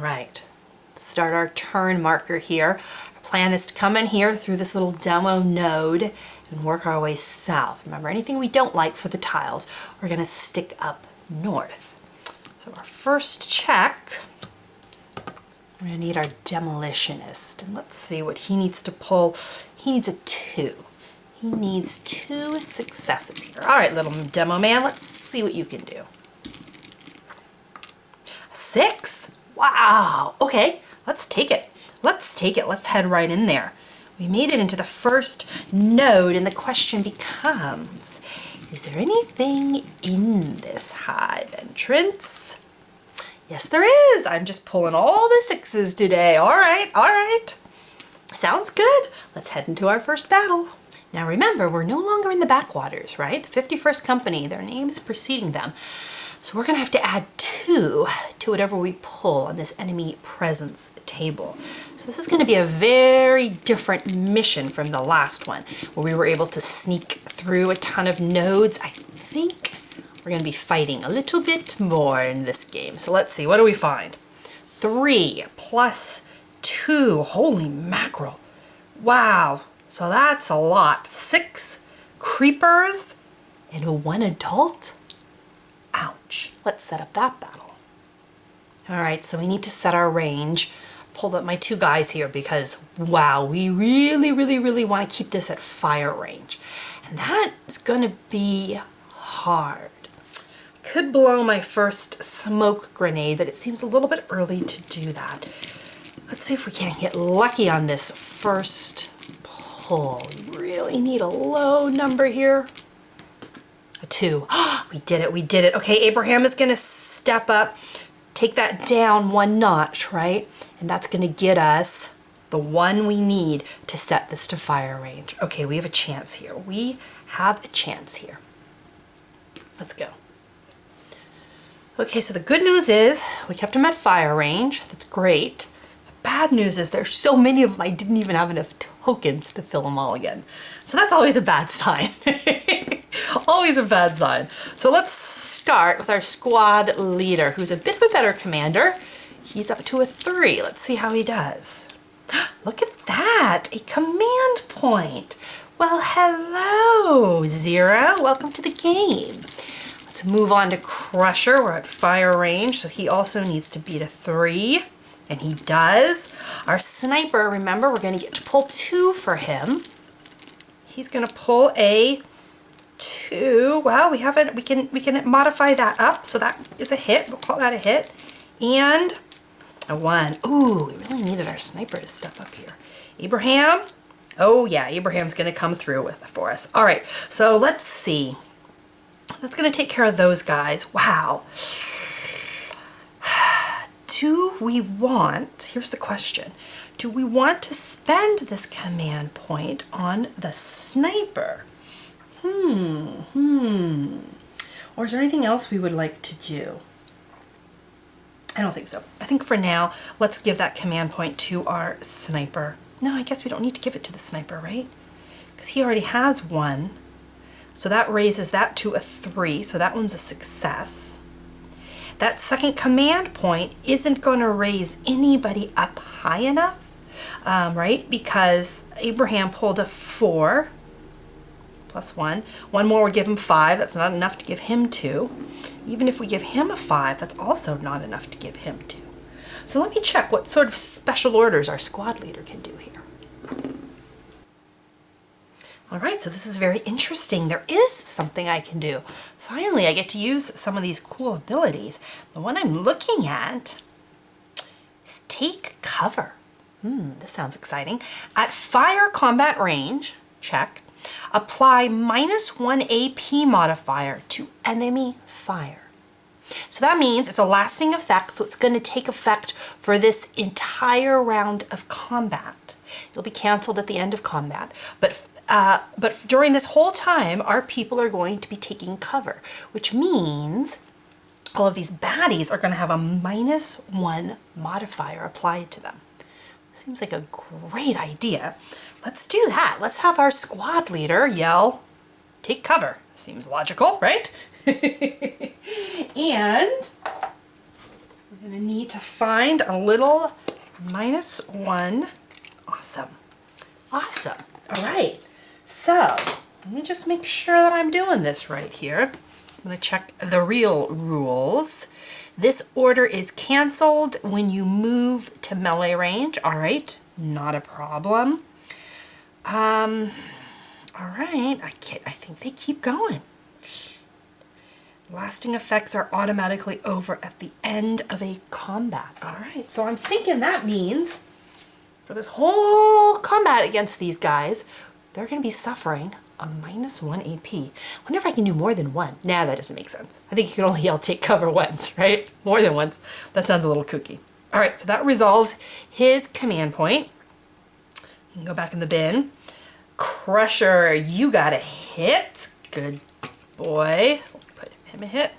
right, start our turn marker here. Our plan is to come in here through this little demo node and work our way south. Remember, anything we don't like for the tiles, we're gonna stick up north. So our first check, we're gonna need our demolitionist. And let's see what he needs to pull. He needs a 2. He needs 2 successes here. All right, little demo man, let's see what you can do. 6? Wow, okay, let's take it. Let's take it, let's head right in there. We made it into the first node, and the question becomes, is there anything in this hive entrance? Yes, there is. I'm just pulling all the 6s today. All right. Sounds good. Let's head into our first battle. Now remember, we're no longer in the backwaters, right? The 51st Company, their name's preceding them. So we're gonna have to add 2 to whatever we pull on this enemy presence table. So this is gonna be a very different mission from the last one, where we were able to sneak through a ton of nodes. I think we're gonna be fighting a little bit more in this game. So let's see, what do we find? 3 plus 2, holy mackerel. Wow, so that's a lot. 6 creepers and 1 adult? Ouch. Let's set up that battle. All right, so we need to set our range. Pulled up my 2 guys here because, wow, we really want to keep this at fire range. And that is going to be hard. Could blow my first smoke grenade, but it seems a little bit early to do that. Let's see if we can't get lucky on this first pull. We really need a low number here. A 2. We did it. Okay, Abraham is gonna step up, take that down 1 notch, right? And that's gonna get us the 1 we need to set this to fire range. Okay, we have a chance here. Let's go. Okay, so the good news is we kept him at fire range. That's great. The bad news is there's so many of them I didn't even have enough tokens to fill them all again. So that's always a bad sign. Always a bad sign. So let's start with our squad leader, who's a bit of a better commander. He's up to a 3. Let's see how he does. Look at that, a command point. Well, hello, Zira. Welcome to the game. Let's move on to Crusher. We're at fire range, so he also needs to beat a 3, and he does. Our sniper, remember, we're going to get to pull 2 for him. He's going to pull a 2. Well, we can modify that up, so that is a hit. We'll call that a hit. And a 1. Ooh, we really needed our sniper to step up here. Abraham. Oh yeah, Abraham's going to come through for us. All right, so let's see. That's going to take care of those guys. Wow. Do we want, here's the question, do we want to spend this command point on the sniper? Or is there anything else we would like to do? I don't think so. I think for now, let's give that command point to our sniper. No, I guess we don't need to give it to the sniper, right? Because he already has 1. So that raises that to a 3, so that one's a success. That second command point isn't going to raise anybody up high enough, right? Because Abraham pulled a 4 plus 1. 1 more would give him 5. That's not enough to give him 2. Even if we give him a 5, that's also not enough to give him 2. So let me check what sort of special orders our squad leader can do here. All right, so this is very interesting. There is something I can do. Finally, I get to use some of these cool abilities. The one I'm looking at is take cover. This sounds exciting. At fire combat range, check. Apply -1 AP modifier to enemy fire. So that means it's a lasting effect, so it's going to take effect for this entire round of combat. It'll be canceled at the end of combat. But during this whole time, our people are going to be taking cover, which means all of these baddies are going to have a -1 modifier applied to them. Seems like a great idea. Let's do that. Let's have our squad leader yell, take cover. Seems logical, right? And we're I'm gonna need to find a little -1. Awesome. Awesome. All right. So let me just make sure that I'm doing this right here. I'm gonna check the real rules. This order is canceled when you move to melee range. All right, not a problem. All right, I think they keep going. Lasting effects are automatically over at the end of a combat. All right, so I'm thinking that means for this whole combat against these guys, they're going to be suffering a -1 AP. I wonder if I can do more than one. Nah, that doesn't make sense. I think you can only yell take cover once, right? More than once. That sounds a little kooky. All right, so that resolves his command point. You can go back in the bin. Crusher, you got a hit. Good boy. Put him a hit.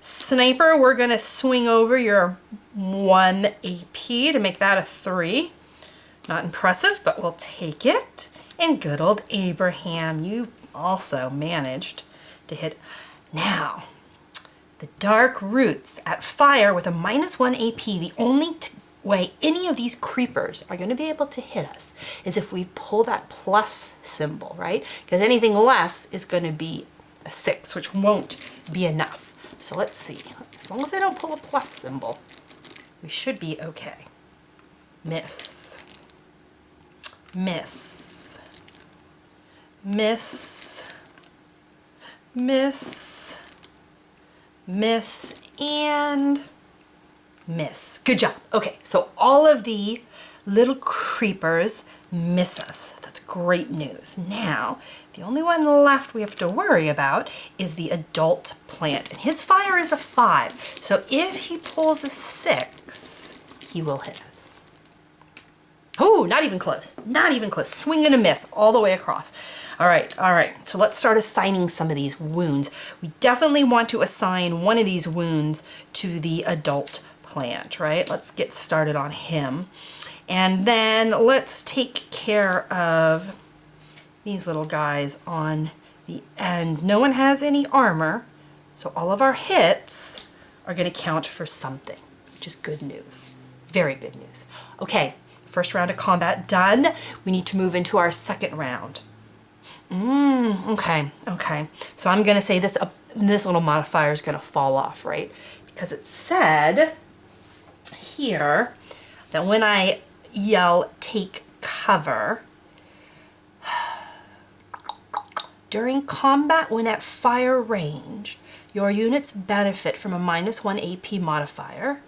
Sniper, we're going to swing over your 1 AP to make that a 3. Not impressive, but we'll take it. And good old Abraham, you also managed to hit. Now, the Dark Roots at fire with a -1 AP, the only way any of these creepers are going to be able to hit us is if we pull that plus symbol, right? Because anything less is going to be a 6, which won't be enough. So let's see. As long as I don't pull a plus symbol, we should be okay. Miss. Miss. Miss. Miss. Miss. And miss. Good job. Okay, so all of the little creepers miss us. That's great news. Now, the only one left we have to worry about is the adult plant. And his fire is a 5. So if he pulls a 6, he will hit us. Oh, not even close. Not even close. Swing and a miss all the way across. All right. So let's start assigning some of these wounds. We definitely want to assign one of these wounds to the adult plant, right? Let's get started on him. And then let's take care of these little guys on the end. No one has any armor, so all of our hits are going to count for something, which is good news. Very good news. Okay, first round of combat done. We need to move into our second round. Okay. So I'm going to say this little modifier is going to fall off, right? Because it said here that when I yell take cover, during combat when at fire range, your units benefit from a -1 AP modifier.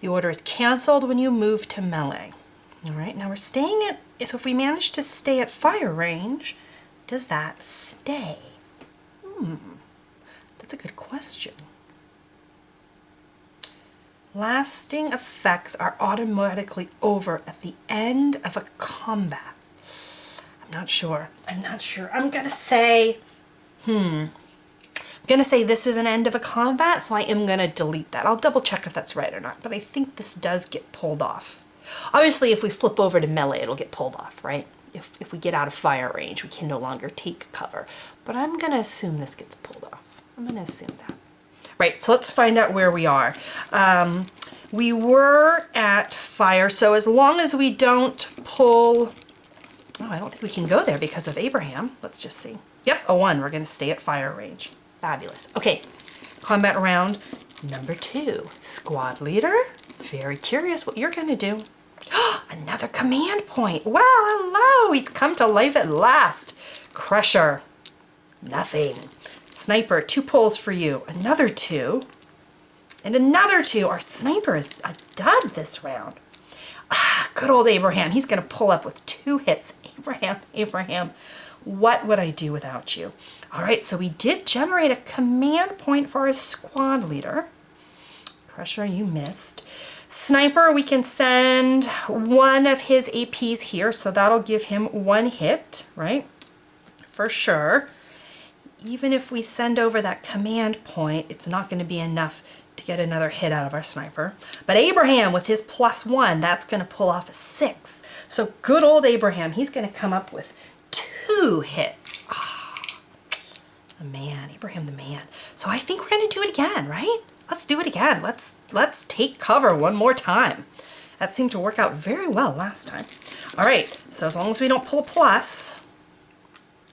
The order is canceled when you move to melee. All right, now we're staying at, so if we manage to stay at fire range, does that stay? That's a good question. Lasting effects are automatically over at the end of a combat. I'm not sure. I'm gonna say, I'm gonna say this is an end of a combat, so I am gonna delete that. I'll double check if that's right or not, but I think this does get pulled off. Obviously, if we flip over to melee, it'll get pulled off, right? If we get out of fire range, we can no longer take cover. But I'm gonna assume this gets pulled off. I'm gonna assume that. Right, so let's find out where we are. We were at fire, so as long as we don't pull, oh, I don't think we can go there because of Abraham. Let's just see. Yep, a 1, we're gonna stay at fire range. Fabulous. Okay, combat round number 2. Squad leader, very curious what you're gonna do. Another command point. Well, hello, he's come to life at last. Crusher, nothing. Sniper, 2 pulls for you. Another 2. And another 2. Our sniper is a dud this round. Good old Abraham. He's going to pull up with 2 hits. Abraham, what would I do without you? All right, so we did generate a command point for our squad leader. Crusher, you missed. Sniper, we can send one of his APs here, so that'll give him 1 hit, right? For sure. Even if we send over that command point, it's not going to be enough to get another hit out of our sniper. But Abraham, with his +1, that's going to pull off a 6. So good old Abraham, he's going to come up with 2 hits. The man, Abraham the man. So I think we're going to do it again, right? let's do it again. Let's take cover one more time. That seemed to work out very well last time. All right, so as long as we don't pull a plus,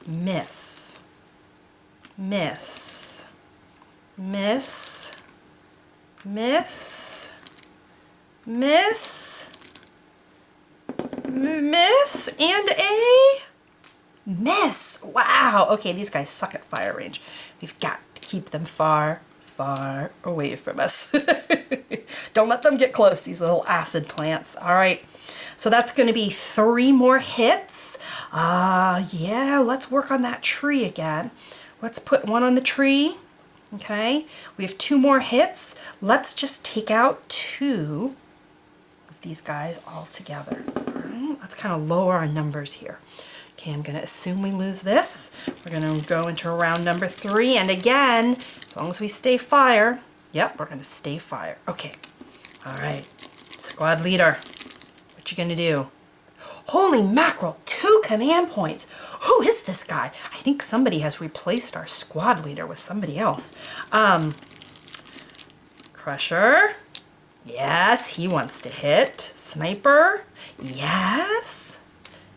miss, miss, miss, miss, miss, miss, and a miss. Wow. Okay, these guys suck at fire range. We've got to keep them far, far away from us. Don't let them get close, these little acid plants. All right, so that's going to be 3 more hits. Yeah, let's work on that tree again. Let's put 1 on the tree. Okay, we have 2 more hits. Let's just take out 2 of these guys all together. All right, let's kind of lower our numbers here. Okay, I'm going to assume we lose this. We're going to go into round number 3, and again, as long as we stay fire, yep, we're going to stay fire. Okay, all right, squad leader, what you going to do? Holy mackerel, 2 command points. Who is this guy? I think somebody has replaced our squad leader with somebody else. Crusher, yes, he wants to hit. Sniper, yes.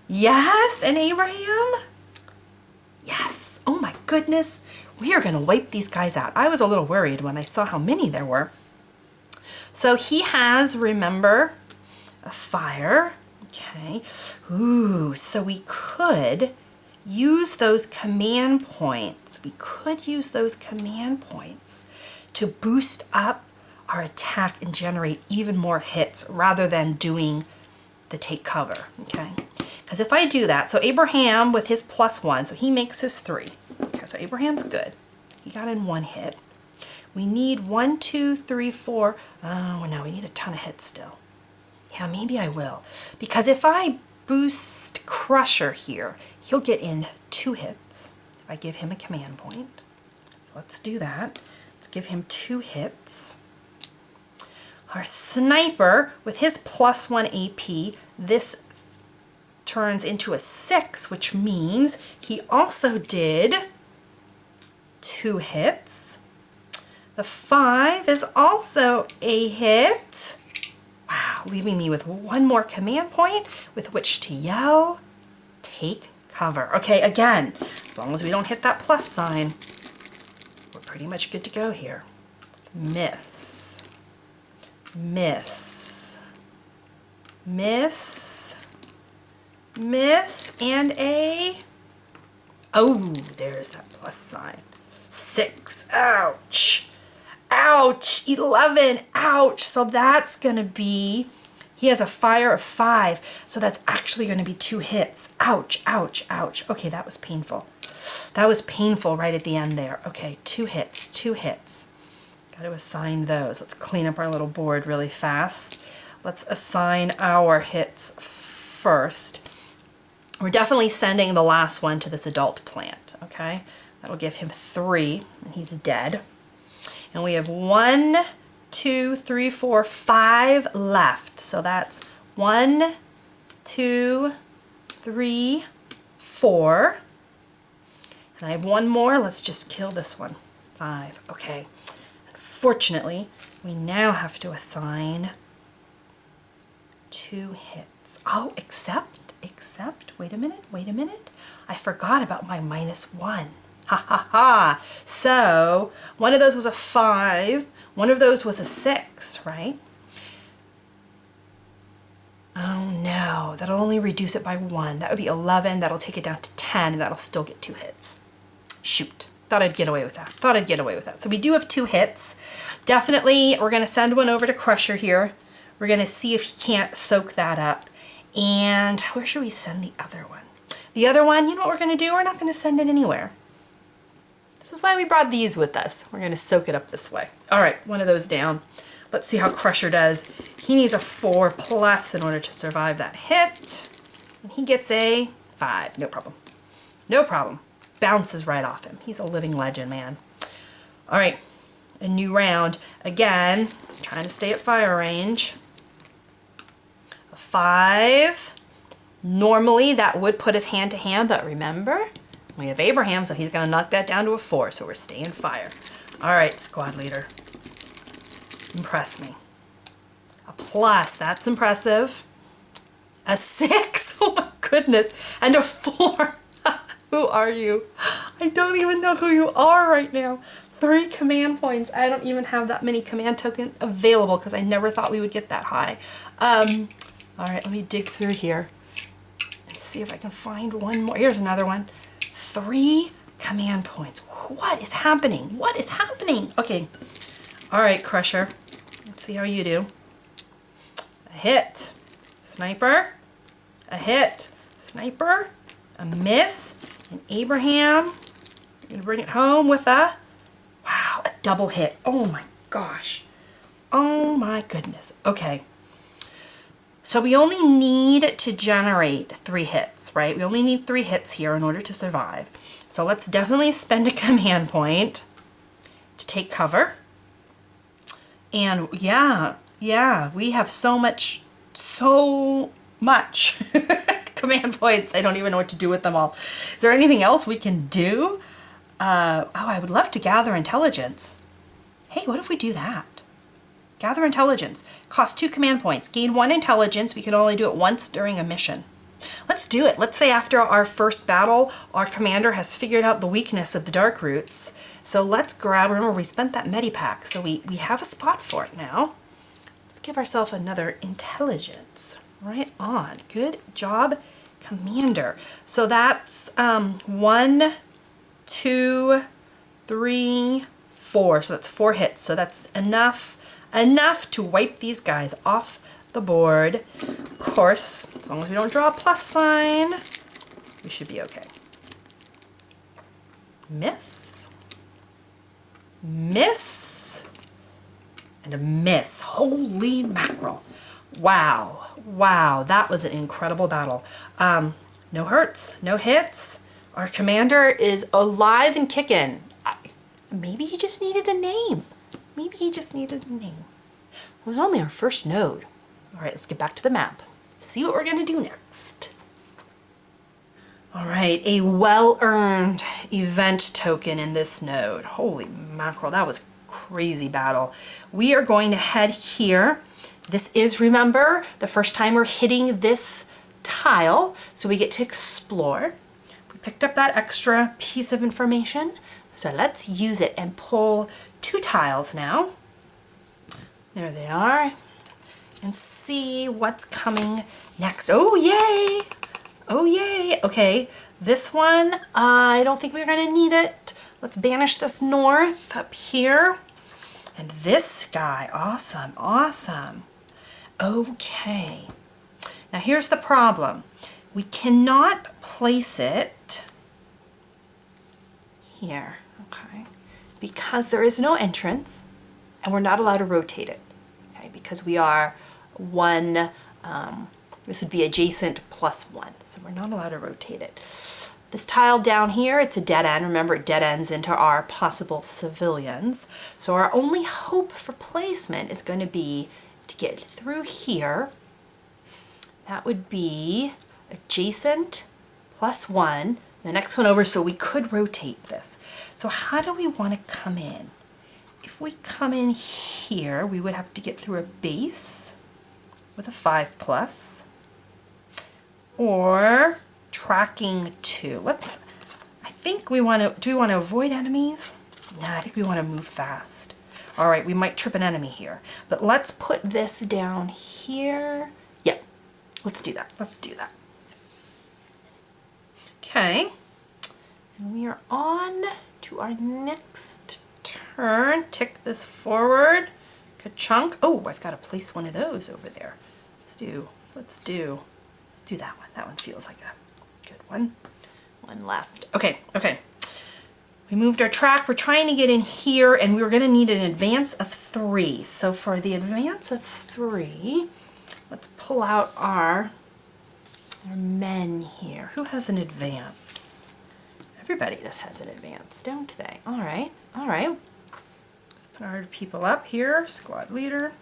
Yes, and Abraham? Yes. Oh my goodness. We are going to wipe these guys out. I was a little worried when I saw how many there were. So he has, remember, a fire. Okay. Ooh, so we could use those command points. We could use those command points to boost up our attack and generate even more hits rather than doing the take cover. Okay. Because if I do that, so Abraham with his +1, so he makes his 3. Okay, so Abraham's good. He got in 1 hit. We need 1, 2, 3, 4. Oh, no, we need a ton of hits still. Yeah, maybe I will. Because if I boost Crusher here, he'll get in 2 hits if I give him a command point. So let's do that. Let's give him 2 hits. Our Sniper, with his +1 AP, this turns into a 6, which means he also did 2 hits. The 5 is also a hit. Wow, leaving me with 1 more command point with which to yell, take cover. Okay, again, as long as we don't hit that plus sign, we're pretty much good to go here. Miss, miss, miss, miss, and a, oh, there's that plus sign. 6, ouch, ouch, 11, ouch. So that's gonna be, he has a fire of 5, so that's actually gonna be 2 hits. Ouch, ouch, ouch. Okay, that was painful. That was painful right at the end there. Okay, 2 hits, 2 hits. Got to assign those. Let's clean up our little board really fast. Let's assign our hits first. We're definitely sending the last one to this adult plant, okay? That'll give him 3, and he's dead. And we have 1, 2, 3, 4, 5 left. So that's 1, 2, 3, 4. And I have 1 more. Let's just kill this one. 5. Okay. Unfortunately, we now have to assign 2 hits. Oh, except, wait a minute. I forgot about my -1. Ha ha ha. So, one of those was a 5, one of those was a 6, right? Oh no, that'll only reduce it by 1. That would be 11, that'll take it down to 10, and that'll still get 2 hits. Shoot. Thought I'd get away with that. So we do have 2 hits. Definitely, we're going to send one over to Crusher here. We're going to see if he can't soak that up. And where should we send the other one? The other one, you know what we're going to do? We're not going to send it anywhere. This is why we brought these with us. We're going to soak it up this way. All right, one of those down. Let's see how Crusher does. He needs a 4+ in order to survive that hit. And he gets a 5. No problem. No problem. Bounces right off him. He's a living legend, man. All right, a new round. Again, trying to stay at fire range. A 5. Normally, that would put us hand to hand, but remember, we have Abraham, so he's going to knock that down to a 4, so we're staying fire. All right, squad leader. Impress me. A plus, that's impressive. A 6, oh my goodness, and a 4. Who are you? I don't even know who you are right now. 3 command points. I don't even have that many command tokens available because I never thought we would get that high. All right, let me dig through here and see if I can find one more. Here's another one. 3 command points. What is happening? What is happening? Okay. All right, Crusher. Let's see how you do. A hit. Sniper. A hit. Sniper. A miss. And Abraham. You're going to bring it home with a... Wow, a double hit. Oh my gosh. Oh my goodness. Okay. So we only need to generate 3 hits, right? We only need 3 hits here in order to survive. So let's definitely spend a command point to take cover. And yeah, we have so much command points. I don't even know what to do with them all. Is there anything else we can do? I would love to gather intelligence. Hey, what if we do that? Gather intelligence. Costs 2 command points. Gain 1 intelligence. We can only do it once during a mission. Let's do it. Let's say after our first battle, our commander has figured out the weakness of the dark roots. So let's grab, remember we spent that medipack, so we have a spot for it now. Let's give ourselves another intelligence. Right on. Good job, commander. So that's 1, 2, 3, 4. So that's 4 hits. So that's enough to wipe these guys off the board. Of course, as long as we don't draw a plus sign, we should be okay. Miss. Miss. And a miss. Holy mackerel. Wow, that was an incredible battle. No hurts, no hits. Our commander is alive and kicking. Maybe he just needed a name. It was only our first node. All right, let's get back to the map. See what we're gonna do next. All right, a well-earned event token in this node. Holy mackerel, that was crazy battle. We are going to head here. This is, remember, the first time we're hitting this tile, so we get to explore. We picked up that extra piece of information, so let's use it and pull 2 tiles now. There they are. And see what's coming next. Oh, yay! Oh, yay! Okay, this one, I don't think we're gonna need it. Let's banish this north up here. And this guy, awesome. Okay. Now here's the problem. We cannot place it here, okay? Because there is no entrance and we're not allowed to rotate it, okay? Because we are 1, this would be adjacent +1, so we're not allowed to rotate it. This tile down here, it's a dead end. Remember, it dead ends into our possible civilians. So our only hope for placement is going to be to get through here. That would be adjacent +1, the next one over, so we could rotate this. So how do we want to come in? If we come in here, we would have to get through a base with a 5+, or tracking 2. I think we want to, do we want to avoid enemies? No, I think we want to move fast. All right, we might trip an enemy here, but let's put this down here. Yep, let's do that. Okay, and we are on to our next turn. Tick this forward. Ka-chunk. Oh, I've got to place one of those over there. Let's do that one. That one feels like a good one. One left. Okay. We moved our track. We're trying to get in here, and we're going to need an advance of 3. So for the advance of 3, let's pull out our men here. Who has an advance? Everybody just has an advance, don't they? All right. Let's put our people up here. Squad leader,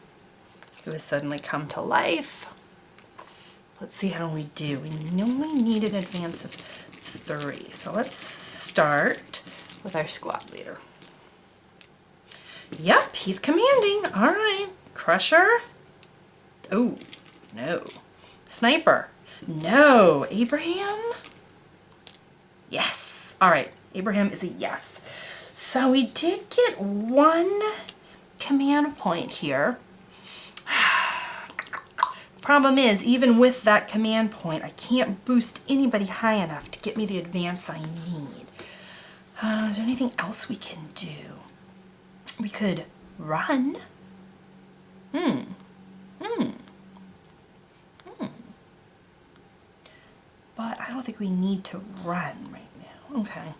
who has suddenly come to life. Let's see how we do. We only need an advance of 3. So let's start with our squad leader. Yep, he's commanding. All right. Crusher. Oh, no. Sniper. No. Abraham? Yes. All right. Abraham is a yes. So we did get one command point here. Problem is, even with that command point, I can't boost anybody high enough to get me the advance I need. Is there anything else we can do? We could run. But I don't think we need to run right now. Okay.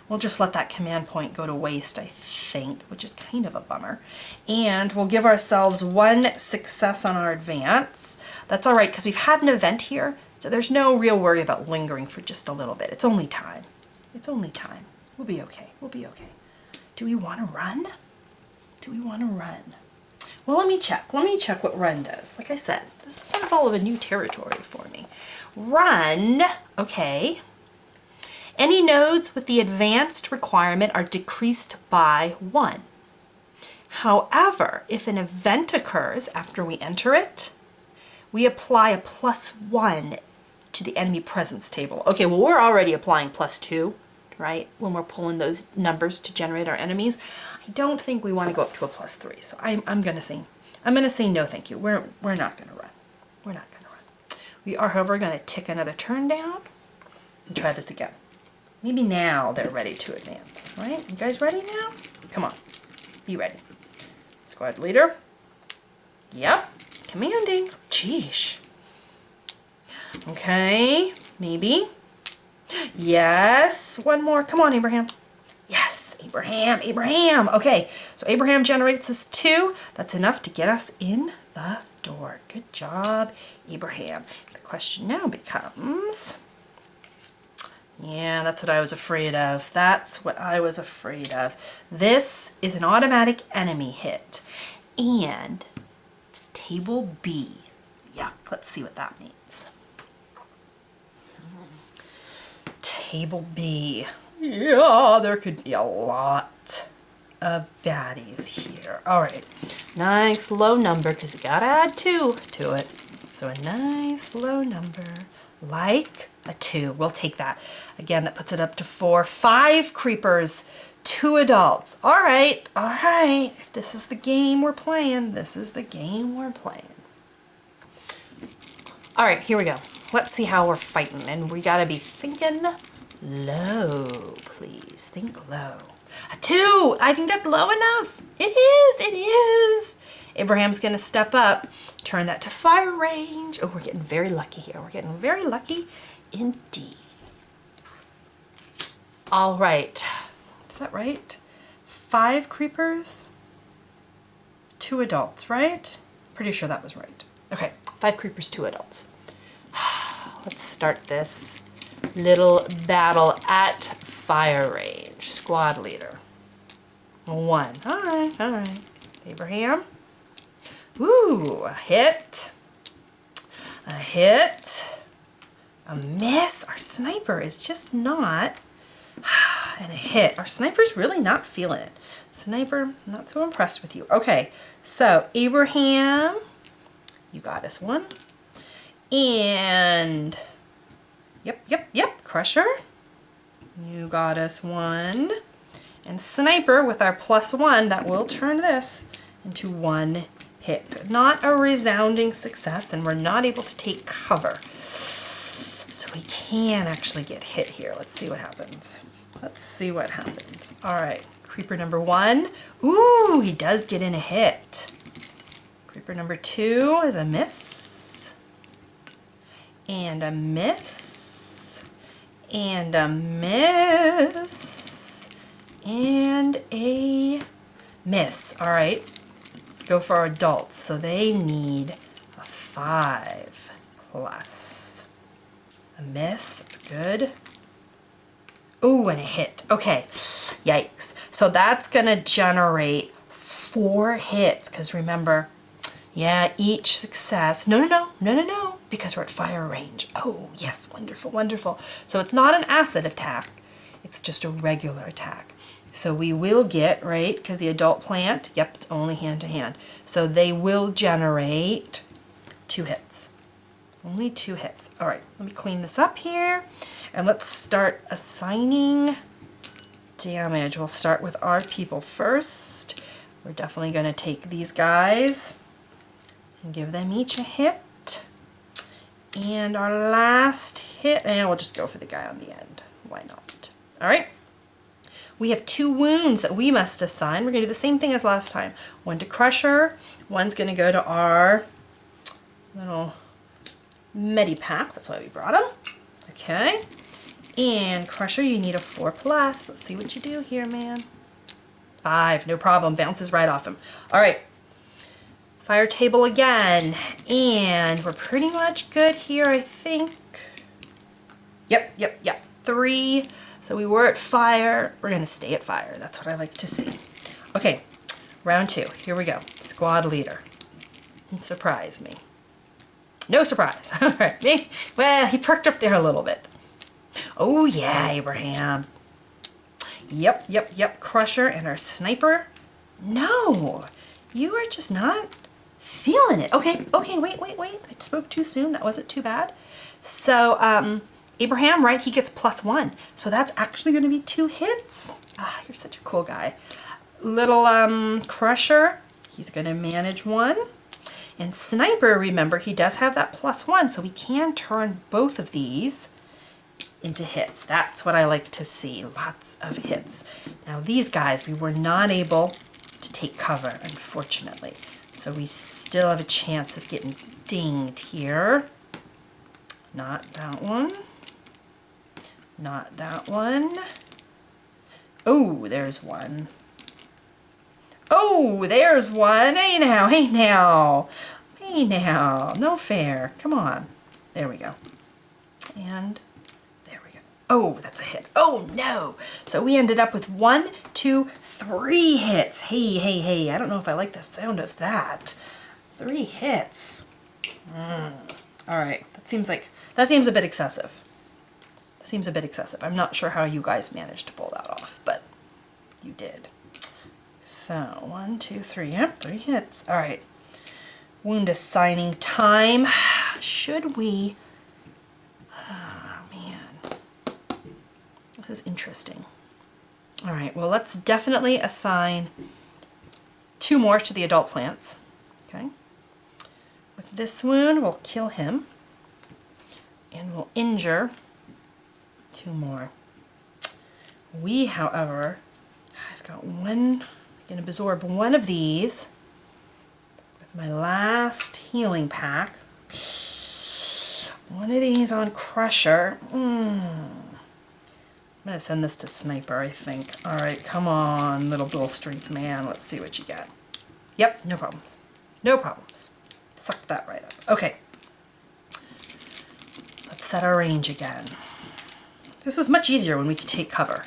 We'll just let that command point go to waste, I think, which is kind of a bummer. And we'll give ourselves one success on our advance. That's all right, because we've had an event here, so there's no real worry about lingering for just a little bit. It's only time. It's only time. We'll be okay. We'll be okay. Do we want to run? Do we want to run? Well, let me check. Let me check what run does. Like I said, this is kind of all of a new territory for me. Run, okay. Any nodes with the advanced requirement are decreased by 1. However, if an event occurs after we enter it, we apply a +1 to the enemy presence table. Okay, well, we're already applying +2, right? When we're pulling those numbers to generate our enemies. I don't think we want to go up to a +3. So I'm gonna say no, thank you. We're not gonna run. We're not gonna run. We are, however, gonna tick another turn down and try this again. Maybe now they're ready to advance, right? You guys ready now? Come on, be ready. Squad leader. Yep, commanding. Sheesh. Okay, maybe. Yes, one more. Come on, Abraham. Yes, Abraham. Okay, so Abraham generates us 2. That's enough to get us in the door. Good job, Abraham. The question now becomes... Yeah, that's what I was afraid of. That's what I was afraid of. This is an automatic enemy hit. And it's table B. Yeah, let's see what that means. Table B. Yeah, there could be a lot of baddies here. All right, nice low number because we gotta add 2 to it. So a nice low number, like a 2. We'll take that. Again, that puts it up to 4. 5 creepers, 2 adults. All right. If this is the game we're playing, this is the game we're playing. All right, here we go. Let's see how we're fighting. And we gotta be thinking low, please. Think low. A 2. I think that's low enough. It is. Abraham's gonna step up, turn that to fire range. Oh, we're getting very lucky here. We're getting very lucky indeed. All right. Is that right? 5 creepers, 2 adults, right? Pretty sure that was right. Okay, 5 creepers, 2 adults. Let's start this little battle at fire range. Squad leader. 1. All right. Abraham. Ooh, a hit. A hit. A miss. Our sniper is just not. And a hit. Our sniper's really not feeling it. Sniper, not so impressed with you. Okay, so Abraham, you got us 1. And yep, Crusher, you got us 1. And Sniper with our +1, that will turn this into 1 hit. Not a resounding success, and we're not able to take cover. So we can actually get hit here. Let's see what happens. All right, creeper number 1. Ooh, he does get in a hit. Creeper number 2 is a miss. And a miss. And a miss. And a miss. All right, let's go for our adults. So they need a 5 plus. A miss, that's good. Ooh, and a hit. Okay, yikes. So that's gonna generate 4 hits, because remember, yeah, each success, no, because we're at fire range. Oh, yes, wonderful. So it's not an acid attack, it's just a regular attack. So we will get, right, because the adult plant, yep, it's only hand to hand. So they will generate 2 hits. Only 2 hits. All right, let me clean this up here. And let's start assigning damage. We'll start with our people first. We're definitely going to take these guys and give them each a hit. And our last hit, and we'll just go for the guy on the end. Why not? All right. We have 2 wounds that we must assign. We're going to do the same thing as last time. 1 to Crusher. 1's going to go to our little Medipack. That's why we brought him. Okay. And Crusher, you need a 4+. Let's see what you do here, man. 5. No problem. Bounces right off him. All right. Fire table again. And we're pretty much good here, I think. Yep. 3. So we were at fire. We're going to stay at fire. That's what I like to see. Okay, round 2. Here we go. Squad leader. Surprise me. No surprise. All right. Me? Well, he perked up there a little bit. Oh, yeah, Abraham. Yep. Crusher and our sniper. No, you are just not feeling it. Okay, wait. I spoke too soon. That wasn't too bad. So, Abraham, right, he gets +1. So that's actually going to be 2 hits. Ah, you're such a cool guy. Little Crusher, he's going to manage 1. And Sniper, remember, he does have that +1, so we can turn both of these into hits. That's what I like to see, lots of hits. Now these guys, we were not able to take cover, unfortunately. So we still have a chance of getting dinged here. Not that one. Not that one. Oh, there's one. Oh, there's one. Hey now. No fair. Come on. There we go. And there we go. Oh, that's a hit. Oh, no. So we ended up with 1, 2, 3 hits. Hey. I don't know if I like the sound of that. 3 hits. All right. That seems a bit excessive. I'm not sure how you guys managed to pull that off, but you did. So 1, 2, 3. Yep, 3 hits. All right. Wound assigning time. Should we? Oh, man. This is interesting. All right. Well, let's definitely assign 2 more to the adult plants. Okay. With this wound, we'll kill him. And we'll injure 2 more. We, however, I've got one, I'm going to absorb 1 of these with my last healing pack. 1 of these on Crusher. I'm going to send this to Sniper, I think. All right, come on, little Bill Strength man. Let's see what you got. Yep, no problems. No problems. Suck that right up. Okay. Let's set our range again. This was much easier when we could take cover.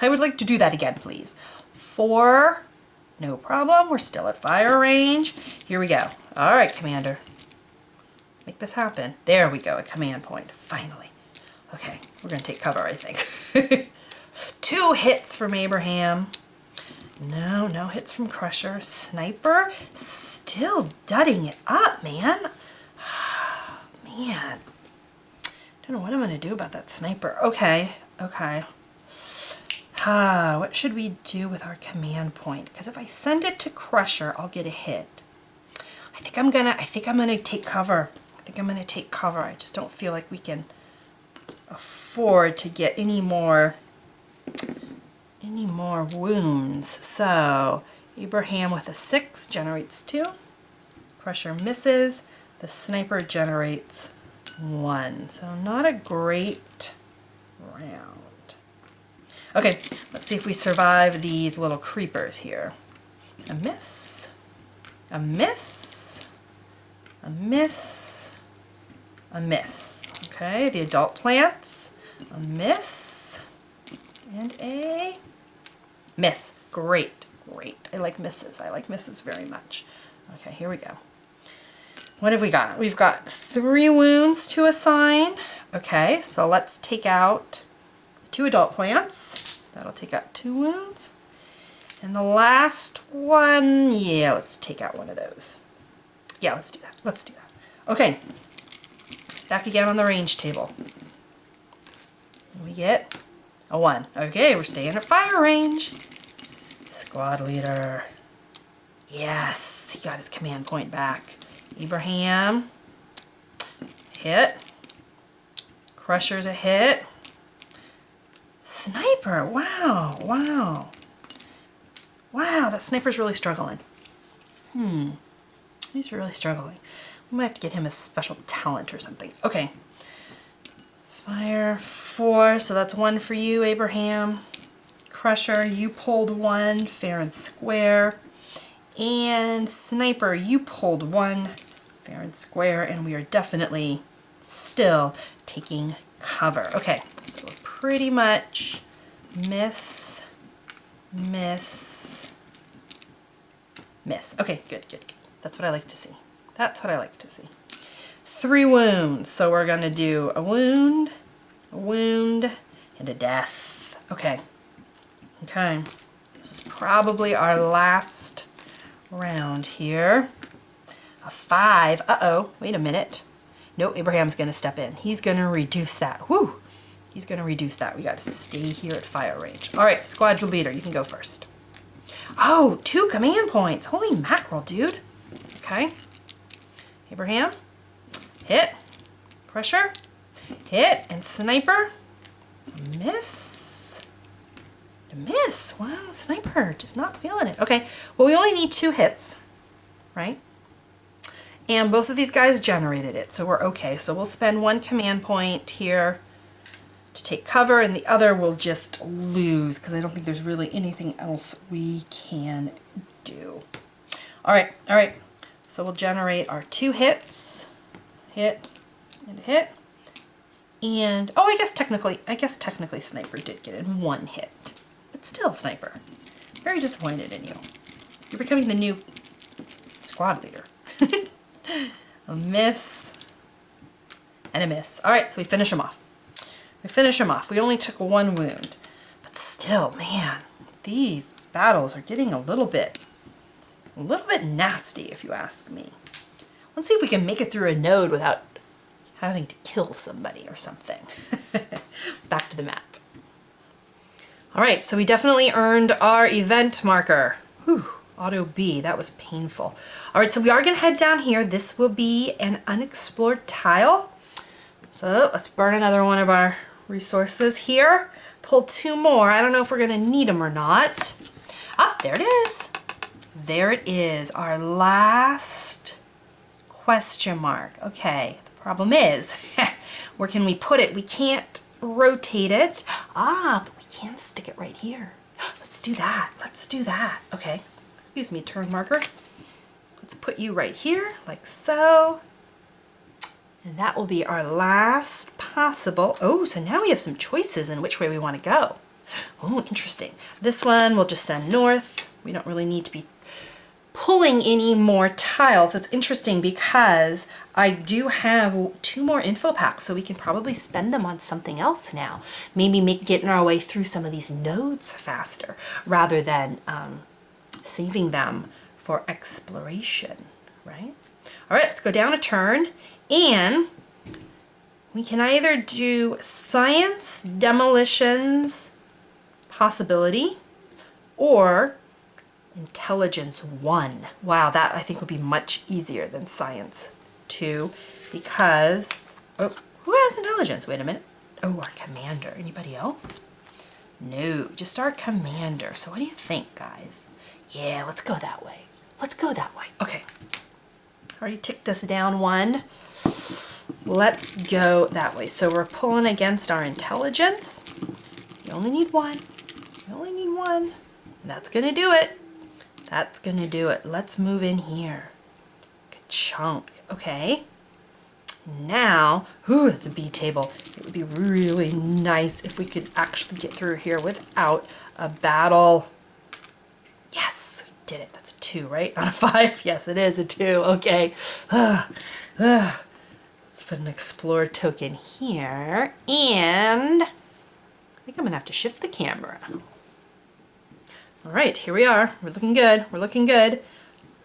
I would like to do that again, please. 4, no problem. We're still at fire range. Here we go. All right, Commander. Make this happen. There we go, a command point, finally. Okay, we're gonna take cover, I think. 2 hits from Abraham. No hits from Crusher. Sniper, still dudding it up, man. Man. I don't know what I'm going to do about that Sniper. Okay. What should we do with our command point? Because if I send it to Crusher, I'll get a hit. I think I'm gonna take cover. I just don't feel like we can afford to get any more wounds. So Abraham with a 6 generates 2. Crusher misses. The Sniper generates 1. So not a great round. Okay, let's see if we survive these little creepers here. A miss. A miss. A miss. A miss. Okay, the adult plants. A miss. And a miss. Great. I like misses. I like misses very much. Okay, here we go. What have we got? We've got 3 wounds to assign. Okay, so let's take out the 2 adult plants. That'll take out 2 wounds. And the last one, yeah, let's take out one of those. Yeah, let's do that. Let's do that. Okay, back again on the range table. We get a 1. Okay, we're staying at fire range. Squad leader. Yes, he got his command point back. Abraham. Hit. Crusher's a hit. Sniper. Wow, wow. Wow, that sniper's really struggling. He's really struggling. We might have to get him a special talent or something. Okay. Fire 4, so that's 1 for you, Abraham. Crusher, you pulled 1, fair and square. And Sniper, you pulled 1, fair and square, and we are definitely still taking cover. Okay, so we're pretty much miss. Okay, good. That's what I like to see. That's what I like to see. 3 wounds. So we're going to do a wound, and a death. Okay. Okay. This is probably our last round here. A 5. Uh-oh. Wait a minute. No, Abraham's going to step in. He's going to reduce that. Woo! He's going to reduce that. We got to stay here at fire range. All right, squad leader, you can go first. Oh, 2 command points. Holy mackerel, dude. Okay. Abraham. Hit. Pressure. Hit. And sniper. Miss. Miss. Wow, sniper. Just not feeling it. Okay. Well, we only need 2 hits, right? And both of these guys generated it, so we're okay. So we'll spend 1 command point here to take cover, and the other will just lose because I don't think there's really anything else we can do. All right. So we'll generate our 2 hits. Hit and hit. And oh, I guess technically Sniper did get in 1 hit. But still, Sniper. Very disappointed in you. You're becoming the new squad leader. A miss and a miss. All right, so we finish him off. We only took 1 wound. But still, man, these battles are getting a little bit nasty, if you ask me. Let's see if we can make it through a node without having to kill somebody or something. Back to the map. All right, so we definitely earned our event marker. Whew, auto B, that was painful. All right, so we are gonna head down here. This will be an unexplored tile. So let's burn another one of our resources here. Pull 2 more. I don't know if we're gonna need them or not. Ah, there it is. There it is, our last question mark. Okay, the problem is, where can we put it? We can't rotate it. Ah, but we can stick it right here. Let's do that. Okay, excuse me, turn marker. Let's put you right here, like so. And that will be our last possible. Oh, so now we have some choices in which way we want to go. Oh, interesting. This one we'll just send north. We don't really need to be pulling any more tiles. It's interesting because I do have 2 more info packs, so we can probably spend them on something else now. Maybe getting our way through some of these nodes faster rather than saving them for exploration, right? All right, let's go down a turn, and we can either do science, demolitions, possibility, or intelligence 1. Wow, that I think would be much easier than science 2 because, oh, who has intelligence? Wait a minute. Oh, our commander. Anybody else? No, just our commander. So what do you think, guys? Yeah, let's go that way. Okay. Already ticked us down 1. Let's go that way. So we're pulling against our intelligence. You only need 1. And that's gonna do it. Let's move in here. Good chunk. Okay. Now, ooh, that's a B table. It would be really nice if we could actually get through here without a battle. Yes, we did it. That's a 2, right? Not a 5. Yes, it is a 2. Okay. Let's put an explorer token here, and think I'm gonna have to shift the camera. All right, here we are. We're looking good. We're looking good.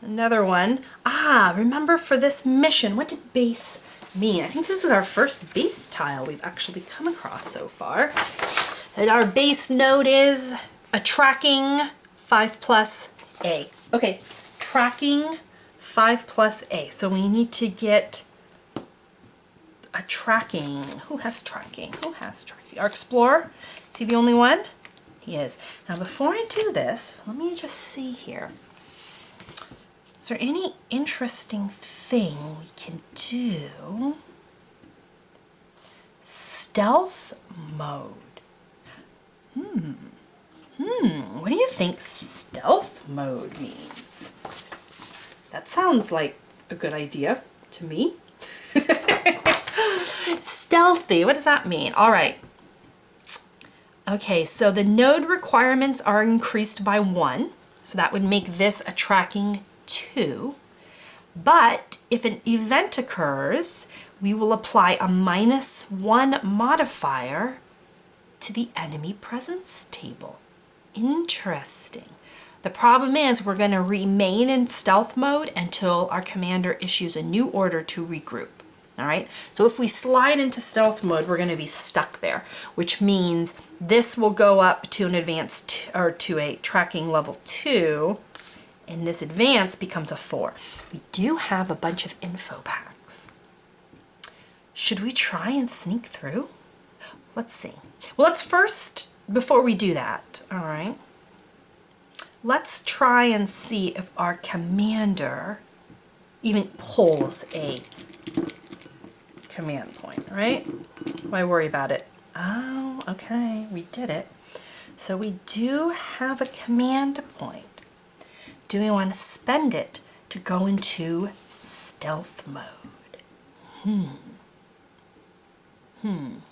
Another one. Remember for this mission, what did base mean? I think this is our first base tile we've actually come across so far. And our base node is a tracking 5+A. Okay, tracking 5+A. So we need to get a tracking. Who has tracking? Who has tracking? Our explorer? Is he the only one? He is. Now before I do this, let me just see here. Is there any interesting thing we can do? Stealth mode. What do you think stealth mode means? That sounds like a good idea to me. Stealthy, what does that mean? All right. Okay, so the node requirements are increased by 1. So that would make this a tracking 2. But if an event occurs, we will apply a -1 modifier to the enemy presence table. Interesting. The problem is we're going to remain in stealth mode until our commander issues a new order to regroup. All right, so if we slide into stealth mode, we're going to be stuck there, which means this will go up to an advanced or to a tracking level 2, and this advance becomes a 4. We do have a bunch of info packs. Should we try and sneak through? Let's see. Well, let's first, before we do that, all right, let's try and see if our commander even pulls a command point, right? Why worry about it? Oh, okay, we did it. So we do have a command point. Do we want to spend it to go into stealth mode?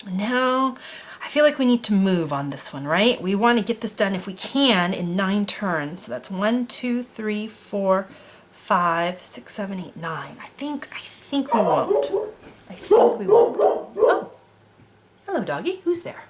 Now, I feel like we need to move on this one, right? We want to get this done if we can in 9 turns. So that's 1, 2, 3, 4, 5, 6, 7, 8, 9. I think we won't. I think we won't. Oh, hello, doggy. Who's there?